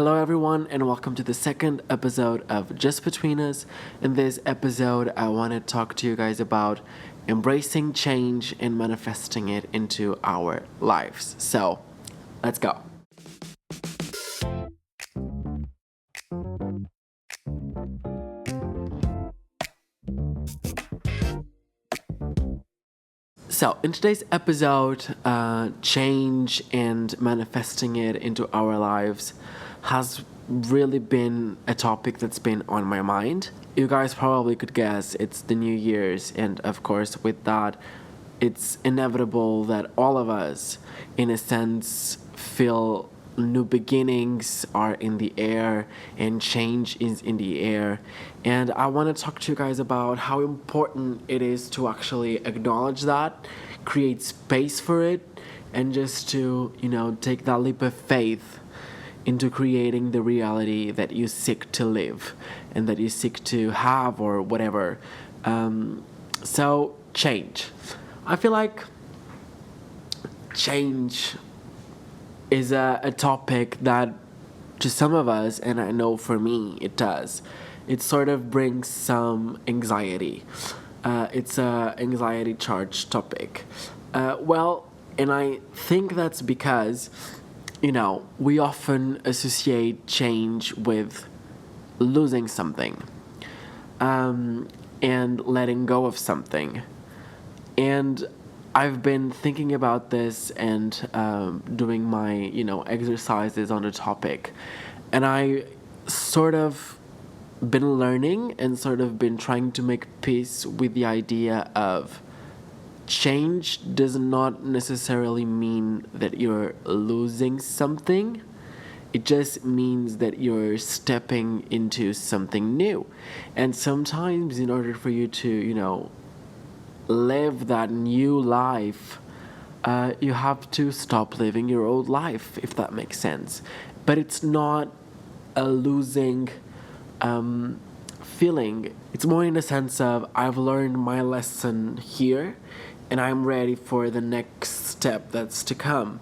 Hello, everyone, and welcome to the second episode of Just Between Us. In this episode, I want to talk to you guys about embracing change and manifesting it into our lives. So, let's go. So, in today's episode, change and manifesting it into our lives has really been a topic that's been on my mind. You guys probably could guess it's the New Year's, and of course, with that, it's inevitable that all of us, in a sense, feel new beginnings are in the air and change is in the air. And I want to talk to you guys about how important it is to actually acknowledge that, create space for it, and just to, take that leap of faith into creating the reality that you seek to live and that you seek to have or whatever. So, change. I feel like change is a topic that to some of us, and I know for me it does, it sort of brings some anxiety. It's a anxiety charged topic. And I think that's because, we often associate change with losing something and letting go of something. And I've been thinking about this and doing my, exercises on the topic. And I sort of been learning and sort of been trying to make peace with the idea of change does not necessarily mean that you're losing something. It just means that you're stepping into something new. And sometimes in order for you to, live that new life, you have to stop living your old life, if that makes sense. But it's not a losing feeling. It's more in the sense of I've learned my lesson here and I'm ready for the next step that's to come.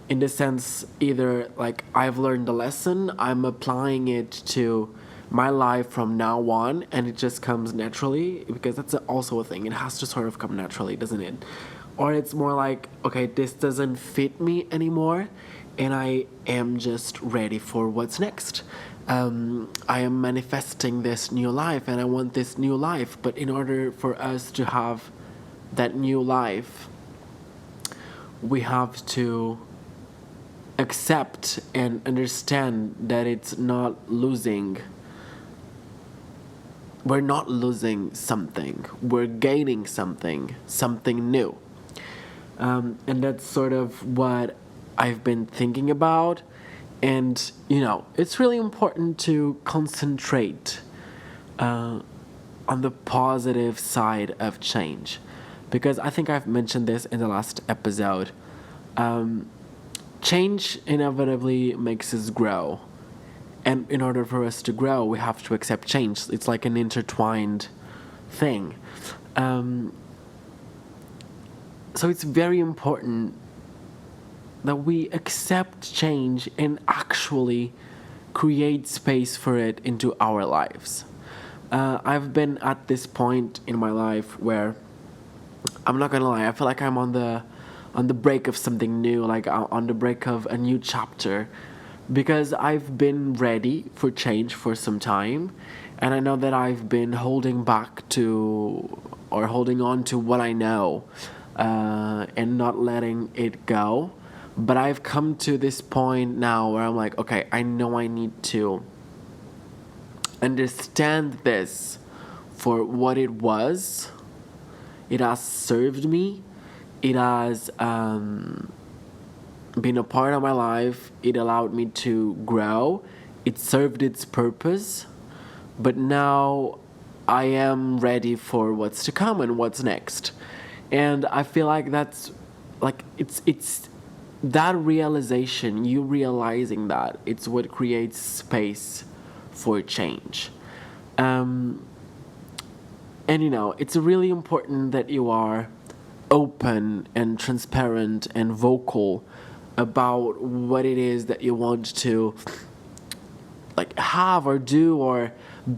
In the sense, either like I've learned the lesson, I'm applying it to my life from now on, and it just comes naturally, because that's also a thing. It has to sort of come naturally, doesn't it? Or it's more like, okay, this doesn't fit me anymore, and I am just ready for what's next. I am manifesting this new life, and I want this new life. But in order for us to have that new life, we have to accept and understand that it's not losing. We're not losing something, we're gaining something new. And that's sort of what I've been thinking about. And, it's really important to concentrate on the positive side of change. Because I think I've mentioned this in the last episode. Change inevitably makes us grow. And in order for us to grow, we have to accept change. It's like an intertwined thing. So it's very important that we accept change and actually create space for it into our lives. I've been at this point in my life where, I'm not gonna lie, I feel like I'm on the break of something new, like on the break of a new chapter. Because I've been ready for change for some time, and I know that I've been holding back to, or holding on to what I know, and not letting it go. But I've come to this point now where I'm like, okay, I know I need to understand this for what it was. It has served me. It has been a part of my life. It allowed me to grow. It served its purpose. But now I am ready for what's to come and what's next. And I feel like that's like it's that realization, you realizing that, it's what creates space for change. And it's really important that you are open and transparent and vocal about what it is that you want to like have or do or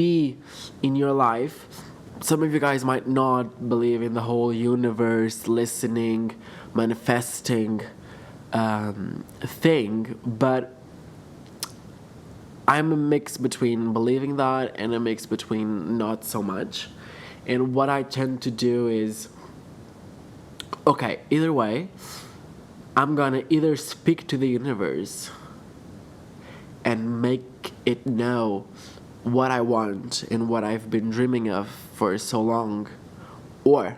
be in your life. Some of you guys might not believe in the whole universe, listening, manifesting thing, but I'm a mix between believing that and a mix between not so much. And what I tend to do is, okay, either way, I'm gonna either speak to the universe and make it know what I want and what I've been dreaming of for so long, or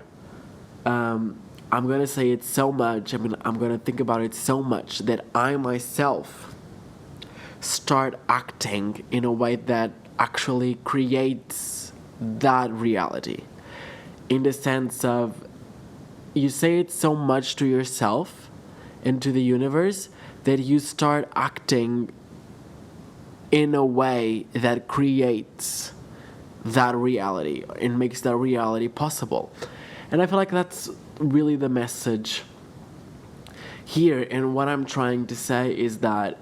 I'm gonna say it so much, I'm gonna think about it so much that I myself start acting in a way that actually creates that reality. In the sense of, you say it so much to yourself and to the universe that you start acting in a way that creates that reality and makes that reality possible. And I feel like that's really the message here. And what I'm trying to say is that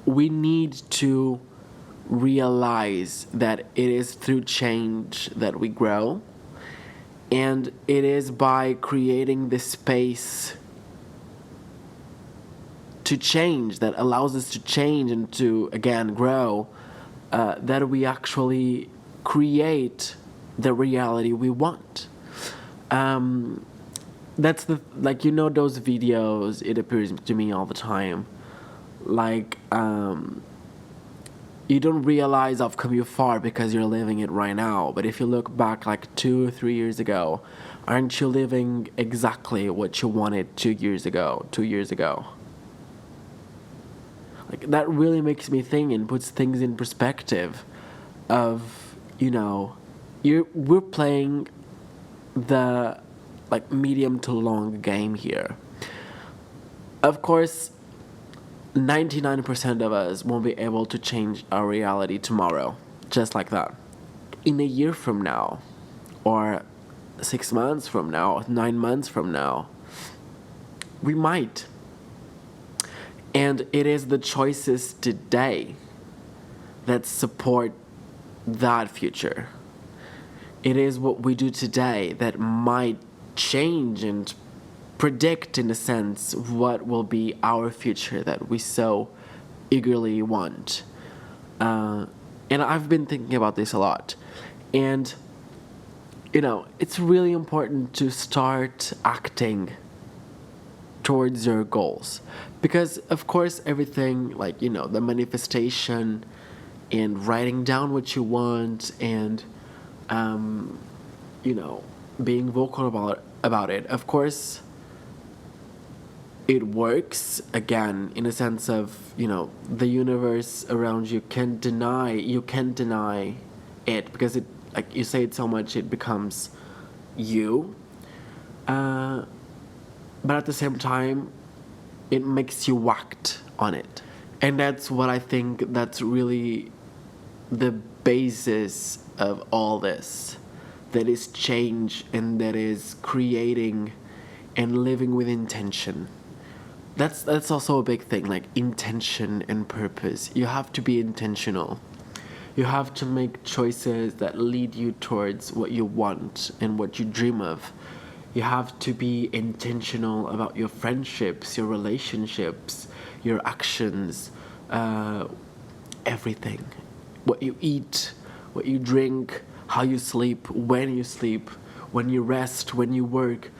we need to realize that it is through change that we grow. And it is by creating this space to change, that allows us to change and to, again, grow, that we actually create the reality we want. That's the, like, those videos, it appears to me all the time. Like, you don't realize I've come you far because you're living it right now. But if you look back like 2 or 3 years ago, aren't you living exactly what you wanted 2 years ago? Like, that really makes me think and puts things in perspective of, we're playing the like medium to long game here. Of course, 99% of us won't be able to change our reality tomorrow, just like that. In a year from now, or 6 months from now, 9 months from now, we might. And it is the choices today that support that future. It is what we do today that might change and predict, in a sense, what will be our future that we so eagerly want. And I've been thinking about this a lot. And, it's really important to start acting towards your goals. Because, of course, everything, like, the manifestation and writing down what you want and, being vocal about it, of course, it works, again, in a sense of, the universe around you can't deny it, because it, like, you say it so much, it becomes you. But at the same time, it makes you act on it. And that's what I think that's really the basis of all this. That is change, and that is creating and living with intention. That's also a big thing, like intention and purpose. You have to be intentional. You have to make choices that lead you towards what you want and what you dream of. You have to be intentional about your friendships, your relationships, your actions, everything. What you eat, what you drink, how you sleep, when you rest, when you work.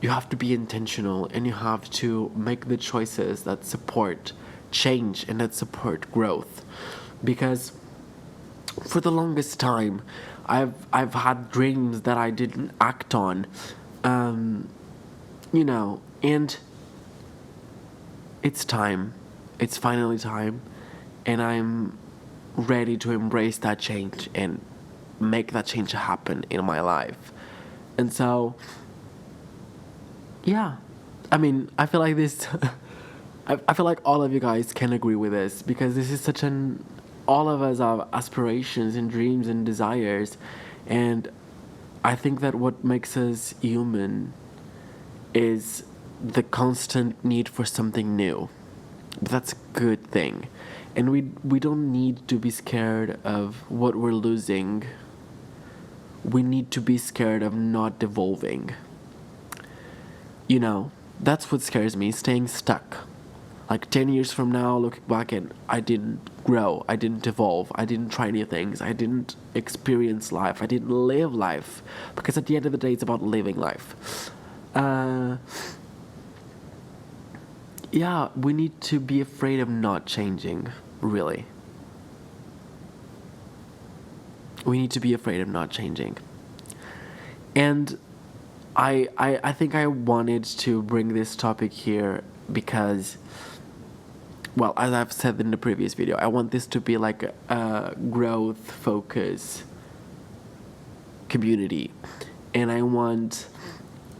You have to be intentional, and you have to make the choices that support change and that support growth. Because for the longest time, I've had dreams that I didn't act on. And it's time. It's finally time. And I'm ready to embrace that change and make that change happen in my life. And so, yeah. I feel like this... I feel like all of you guys can agree with this, because this is such an... All of us have aspirations and dreams and desires. And I think that what makes us human is the constant need for something new. But that's a good thing. And we don't need to be scared of what we're losing. We need to be scared of not evolving. You know, that's what scares me, staying stuck. Like 10 years from now, looking back, and I didn't grow, I didn't evolve, I didn't try new things, I didn't experience life, I didn't live life. Because at the end of the day, it's about living life. Yeah, we need to be afraid of not changing, really. We need to be afraid of not changing. And I think I wanted to bring this topic here because, well, as I've said in the previous video, I want this to be like a growth focus community. And I want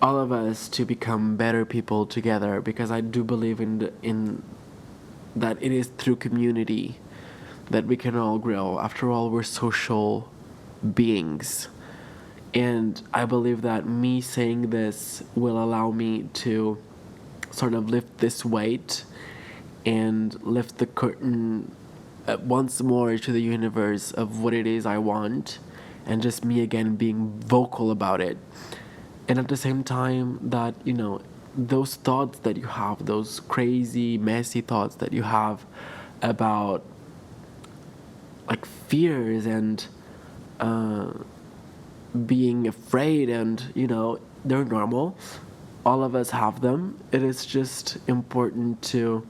all of us to become better people together, because I do believe in that it is through community that we can all grow. After all, we're social beings. And I believe that me saying this will allow me to sort of lift this weight and lift the curtain once more to the universe of what it is I want, and just me again being vocal about it. And at the same time that, you know, those thoughts that you have, those crazy, messy thoughts that you have about like fears and being afraid, and, you know, they're normal. All of us have them. It is just important to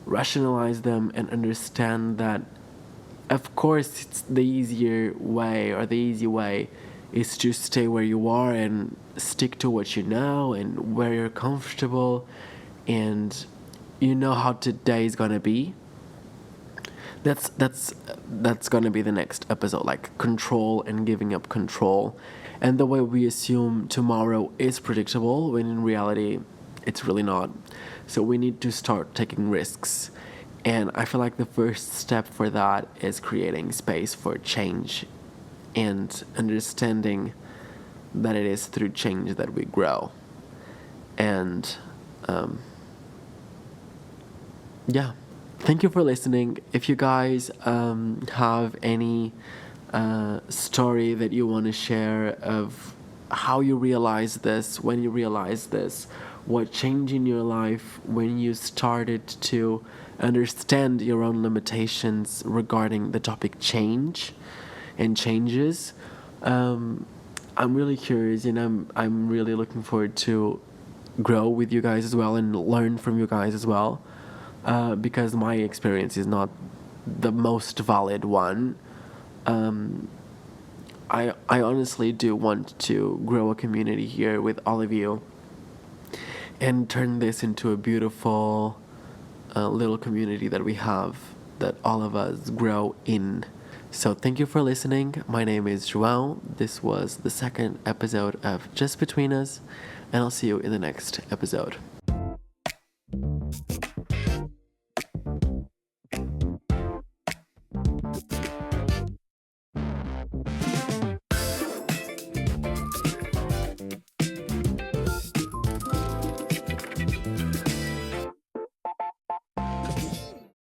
rationalize them and understand that, of course, it's the easier way, or the easy way is to stay where you are and stick to what you know and where you're comfortable, and you know how today is gonna be. That's gonna be the next episode, like control and giving up control, and the way we assume tomorrow is predictable when in reality it's really not. So we need to start taking risks, and I feel like the first step for that is creating space for change and understanding that it is through change that we grow. And yeah, thank you for listening. If you guys have any story that you want to share of how you realize this, when you realize this, what changed in your life when you started to understand your own limitations regarding the topic change and changes, I'm really curious, and I'm really looking forward to grow with you guys as well and learn from you guys as well, because my experience is not the most valid one. I honestly do want to grow a community here with all of you and turn this into a beautiful little community that we have, that all of us grow in. So thank you for listening. My name is João. This was the second episode of Just Between Us, and I'll see you in the next episode.